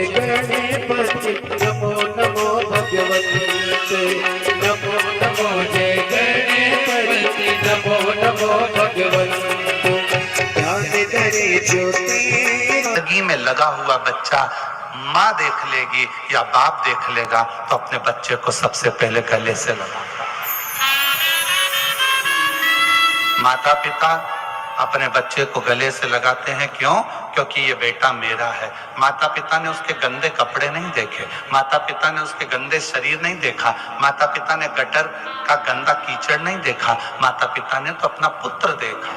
जय गणपति नमो नमो भगवते नमो नमो जय गणपति नमो नमो भगवते जिंदगी में लगा हुआ बच्चा माँ देख लेगी या बाप देख लेगा तो अपने बच्चे को सबसे पहले गले से लगाता। माता पिता अपने बच्चे को गले से लगाते हैं, क्यों? क्योंकि ये बेटा मेरा है। माता पिता ने उसके गंदे कपड़े नहीं देखे, माता पिता ने उसके गंदे शरीर नहीं देखा, माता पिता ने गटर का गंदा कीचड़ नहीं देखा, माता पिता ने तो अपना पुत्र देखा।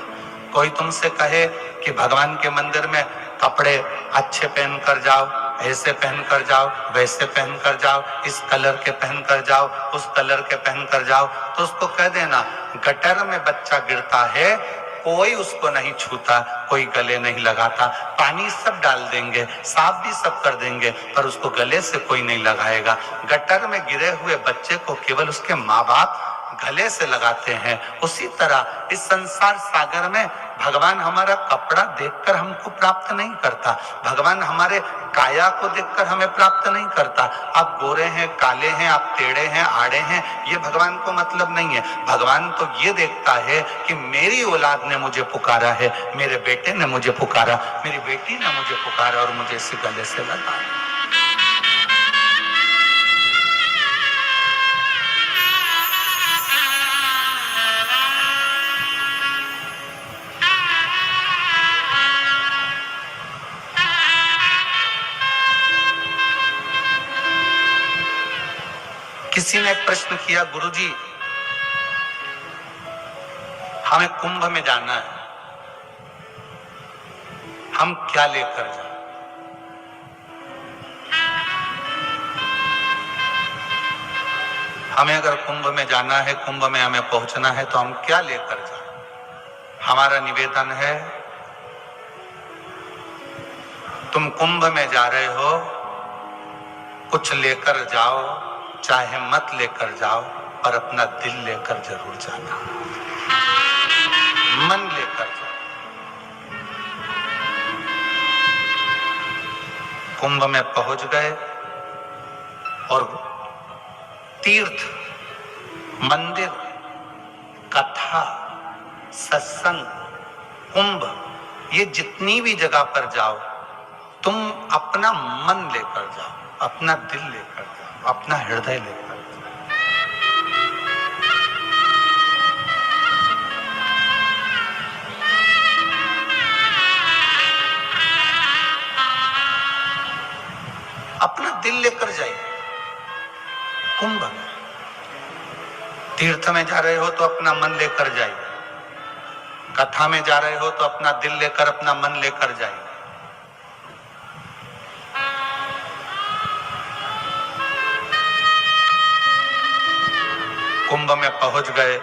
कोई तुमसे कहे कि भगवान के मंदिर में कपड़े अच्छे पहन कर जाओ, ऐसे पहन कर जाओ, वैसे पहन कर जाओ, इस कलर के पहन कर जाओ, उस कलर के पहन कर जाओ, तो उसको कह देना गटर में बच्चा गिरता है, कोई उसको नहीं छूता, कोई गले नहीं लगाता। पानी सब डाल देंगे, साफ भी सब कर देंगे, पर उसको गले से कोई नहीं लगाएगा। गटर में गिरे हुए बच्चे को केवल उसके माँ बाप गले से लगाते हैं। उसी तरह इस संसार सागर में भगवान हमारा कपड़ा देखकर हमको प्राप्त नहीं करता, भगवान हमारे काया को देखकर हमें प्राप्त नहीं करता। आप गोरे हैं, काले हैं, आप टेढ़े हैं, आड़े हैं, ये भगवान को मतलब नहीं है। भगवान तो ये देखता है कि मेरी औलाद ने मुझे पुकारा है, मेरे बेटे ने मुझे पुकारा, मेरी बेटी ने मुझे पुकारा और मुझे इसी गले से लगाया। किसी ने एक प्रश्न किया, गुरुजी हमें कुंभ में जाना है, हम क्या लेकर जाएं? हमें अगर कुंभ में जाना है, कुंभ में हमें पहुंचना है, तो हम क्या लेकर जाएं? हमारा निवेदन है, तुम कुंभ में जा रहे हो, कुछ लेकर जाओ, चाहे मत लेकर जाओ, पर अपना दिल लेकर जरूर जाना, मन लेकर जाओ। कुंभ में पहुंच गए और तीर्थ, मंदिर, कथा, सत्संग, कुंभ, ये जितनी भी जगह पर जाओ, तुम अपना मन लेकर जाओ, अपना दिल लेकर जाओ, अपना हृदय लेकर जाओ। अपना दिल लेकर जाइए। कुंभ में, तीर्थ में जा रहे हो तो अपना मन लेकर जाइए, कथा में जा रहे हो तो अपना दिल लेकर, अपना मन लेकर जाइए। कुंभ में पहुंच गए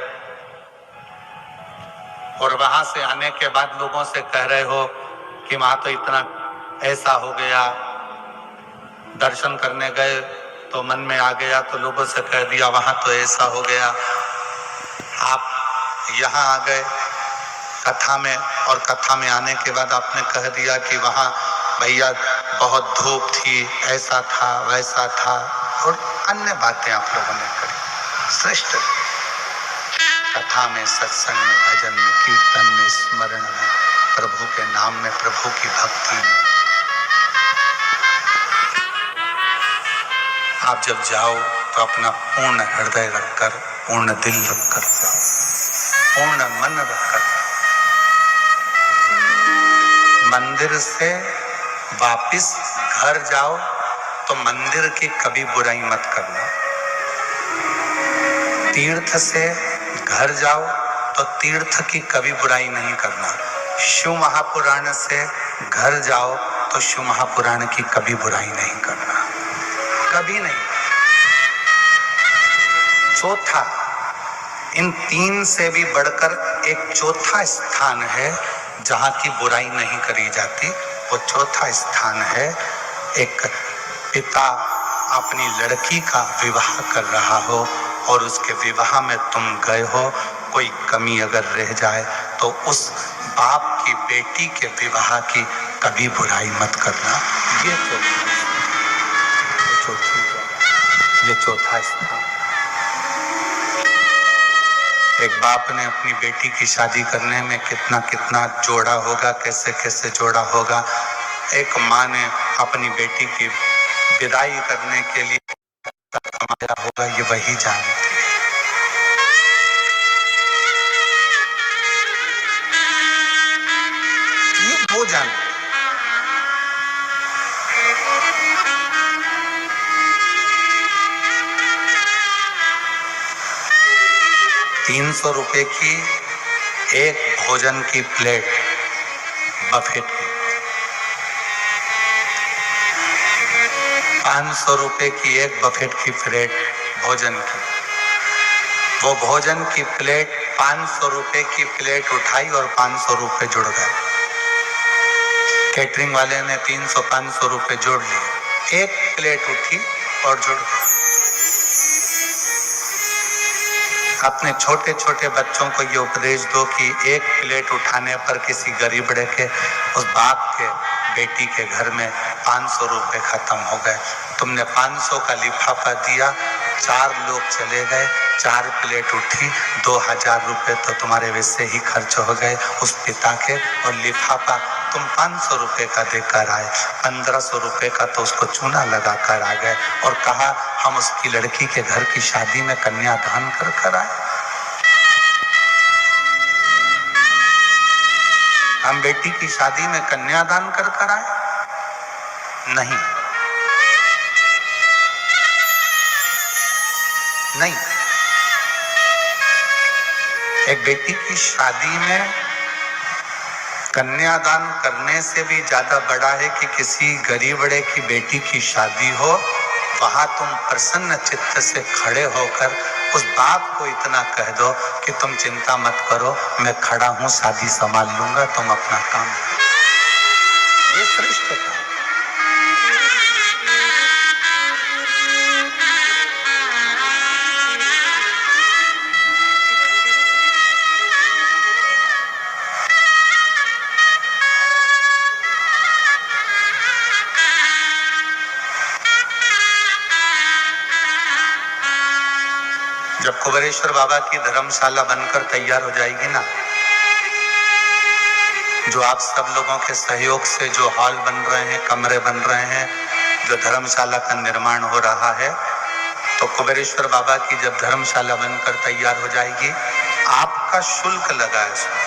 और वहां से आने के बाद लोगों से कह रहे हो कि वहां तो इतना ऐसा हो गया, दर्शन करने गए तो मन में आ गया, तो लोगों से कह दिया वहां तो ऐसा हो गया। आप यहाँ आ गए कथा में, और कथा में आने के बाद आपने कह दिया कि वहां भैया बहुत धूप थी, ऐसा था, वैसा था, और अन्य बातें आप लोगों ने करी। श्रेष्ठ कथा में, सत्संग में, भजन में, कीर्तन में, स्मरण में, प्रभु के नाम में, प्रभु की भक्ति में आप जब जाओ तो अपना पूर्ण हृदय रखकर, पूर्ण दिल रखकर जाओ, पूर्ण मन रखकर जाओ। मंदिर से वापिस घर जाओ तो मंदिर की कभी बुराई मत करना। तीर्थ से घर जाओ तो तीर्थ की कभी बुराई नहीं करना। शिव महापुराण से घर जाओ तो शिव महापुराण की कभी बुराई नहीं करना, कभी नहीं। चौथा, इन तीन से भी बढ़कर एक चौथा स्थान है जहां की बुराई नहीं करी जाती। वो चौथा स्थान है, एक पिता अपनी लड़की का विवाह कर रहा हो और उसके विवाह में तुम गए हो, कोई कमी अगर रह जाए तो उस बाप की बेटी के विवाह की कभी बुराई मत करना। ये तो ये चौथा स्थान। एक बाप ने अपनी बेटी की शादी करने में कितना कितना जोड़ा होगा, कैसे कैसे जोड़ा होगा। एक माँ ने अपनी बेटी की विदाई करने के लिए कमाया होगा, ये वही जानती है। ये वो जानती है। 300 रुपए की एक भोजन की प्लेट बफेट की, 500 रुपए की एक बफेट की प्लेट भोजन की। वो भोजन की प्लेट 500 रुपए की प्लेट उठाई और 500 रुपए जुड़ गए। कैटरिंग वाले ने 300-500 रुपए जोड़ लिए, एक प्लेट उठी और जुड़ गई। अपने छोटे छोटे बच्चों को ये उपदेश दो कि एक प्लेट उठाने पर किसी गरीबड़े के, उस बाप के बेटी के घर में 500 रुपए खत्म हो गए। तुमने 500 का लिफाफा दिया, 4 लोग चले गए, 4 प्लेट उठी, 2000 रुपए तो तुम्हारे वैसे ही खर्च हो गए उस पिता के। और लिफाफा तुम 500 रुपए का देकर आए, 1500 रुपए का तो उसको चूना लगा कर आ गए और कहा हम उसकी लड़की के घर की शादी में कन्यादान कर आए। हम बेटी की शादी में कन्यादान कर आए? नहीं, नहीं। एक बेटी की शादी में कन्यादान करने से भी ज्यादा बड़ा है कि किसी गरीबड़े की बेटी की शादी हो, वहां तुम प्रसन्न चित्त से खड़े होकर उस बाप को इतना कह दो कि तुम चिंता मत करो, मैं खड़ा हूं, शादी संभाल लूंगा, तुम अपना काम करो। ये श्रेष्ठता है। जब कुबेरेश्वर बाबा की धर्मशाला बनकर तैयार हो जाएगी ना, जो आप सब लोगों के सहयोग से जो हॉल बन रहे हैं, कमरे बन रहे हैं, जो धर्मशाला का निर्माण हो रहा है, तो कुबेरेश्वर बाबा की जब धर्मशाला बनकर तैयार हो जाएगी, आपका शुल्क लगा है उसमें,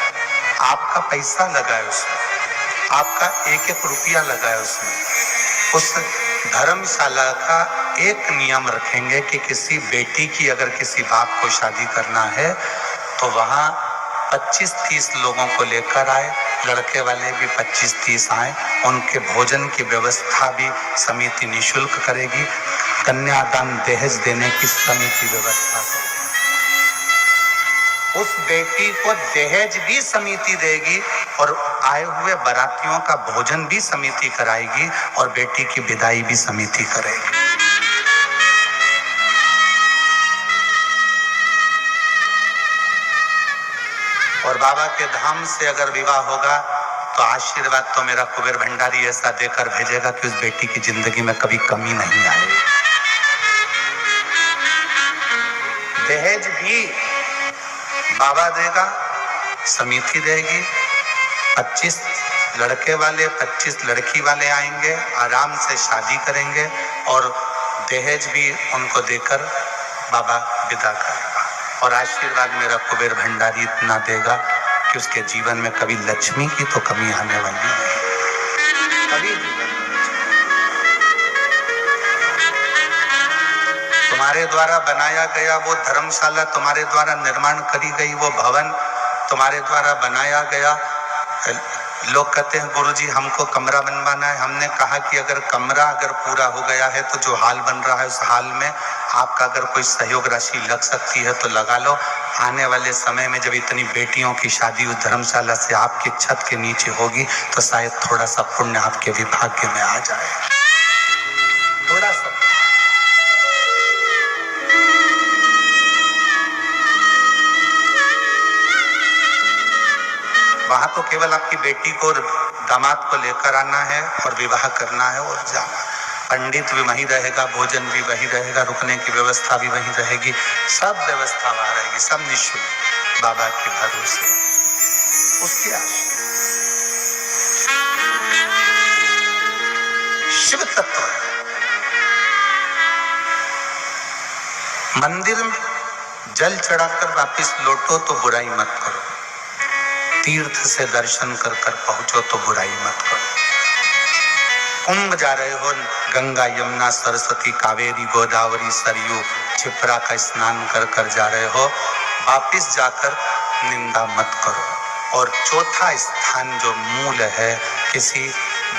आपका पैसा लगा है उसमें, आपका एक एक रुपया लगा है उसमें। उस धर्मशाला का एक नियम रखेंगे कि किसी बेटी की अगर किसी बाप को शादी करना है तो वहाँ 25-30 लोगों को लेकर आए, लड़के वाले भी 25-30 आए, उनके भोजन की व्यवस्था भी समिति निःशुल्क करेगी, कन्यादान दहेज देने की समिति व्यवस्था करेगी, उस बेटी को दहेज भी समिति देगी और आए हुए बारातियों का भोजन भी समिति कराएगी और बेटी की विदाई भी समिति करेगी। और बाबा के धाम से अगर विवाह होगा तो आशीर्वाद तो मेरा कुबेर भंडारी ऐसा देकर भेजेगा कि उस बेटी की जिंदगी में कभी कमी नहीं आएगी। दहेज भी बाबा देगा, समिति देगी, 25 लड़के वाले 25 लड़की वाले आएंगे, आराम से शादी करेंगे और दहेज भी उनको देकर बाबा विदा करेगा। और आशीर्वाद मेरा कुबेर भंडारी इतना देगा कि उसके जीवन में कभी लक्ष्मी की तो कमी आने वाली नहीं, कभी जीवन में। तुम्हारे द्वारा बनाया गया वो धर्मशाला, तुम्हारे द्वारा निर्माण करी गई वो भवन, तुम्हारे द्वारा बनाया गया, लोग कहते हैं गुरुजी हमको कमरा बनवाना है। हमने कहा कि अगर कमरा अगर पूरा हो गया है तो जो हाल बन रहा है उस हाल में आपका अगर कोई सहयोग राशि लग सकती है तो लगा लो। आने वाले समय में जब इतनी बेटियों की शादी उस धर्मशाला से आपकी छत के नीचे होगी तो शायद थोड़ा सा पुण्य आपके विभाग्य में आ जाए, थोड़ा सा। वहां तो केवल आपकी बेटी को दामाद को लेकर आना है और विवाह करना है और जाना। पंडित भी वहीं रहेगा, भोजन भी वहीं रहेगा, रुकने की व्यवस्था भी वहीं रहेगी, सब व्यवस्था वहां रहेगी, सब निःशुल्क बाबा के भरोसे, उसके आशीर्वाद। शिव तत्व मंदिर में जल चढ़ाकर वापिस लौटो तो बुराई मत करो, तीर्थ से दर्शन कर कर पहुंचो तो बुराई मत करो। कुंभ जा रहे हो, गंगा यमुना सरस्वती कावेरी गोदावरी सरयू क्षिप्रा का स्नान कर कर जा रहे हो, वापिस जाकर निंदा मत करो। और चौथा स्थान जो मूल है, किसी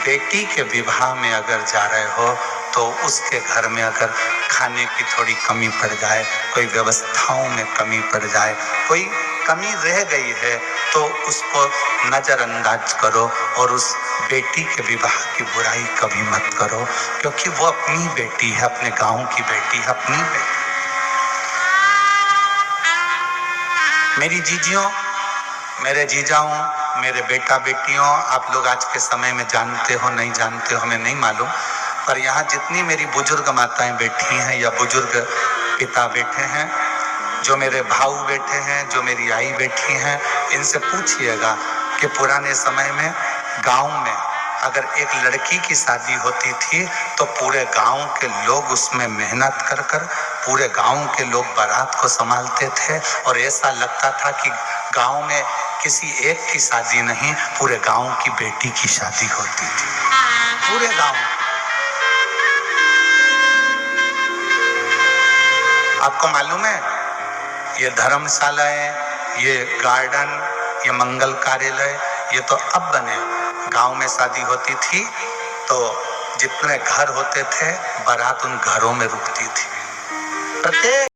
बेटी के विवाह में अगर जा रहे हो तो उसके घर में अगर खाने की थोड़ी कमी पड़ जाए, कोई व्यवस्थाओं में कमी पड़ जाए, कोई कमी रह गई है तो उसको नजरअंदाज करो और उस बेटी के विवाह की बुराई कभी मत करो, क्योंकि वो अपनी बेटी है, अपने गांव की बेटी है, अपनी बेटी। मेरी जीजियों, मेरे जीजाओं, मेरे बेटा बेटियों, आप लोग आज के समय में जानते हो नहीं जानते हो हमें नहीं मालूम, पर यहाँ जितनी मेरी बुजुर्ग माताएं बैठी हैं या बुजुर्ग पिता बैठे हैं, जो मेरे भाऊ बैठे हैं, जो मेरी आई बैठी हैं, इनसे पूछिएगा कि पुराने समय में गांव में अगर एक लड़की की शादी होती थी तो पूरे गांव के लोग उसमें मेहनत कर कर पूरे गांव के लोग बारात को संभालते थे, और ऐसा लगता था कि गांव में किसी एक की शादी नहीं, पूरे गांव की बेटी की शादी होती थी, पूरे गांव। आपको मालूम है, ये धर्मशालाएं, ये गार्डन, ये मंगल कार्यालय, ये तो अब बने। गांव में शादी होती थी तो जितने घर होते थे बारात उन घरों में रुकती थी। प्रत्येक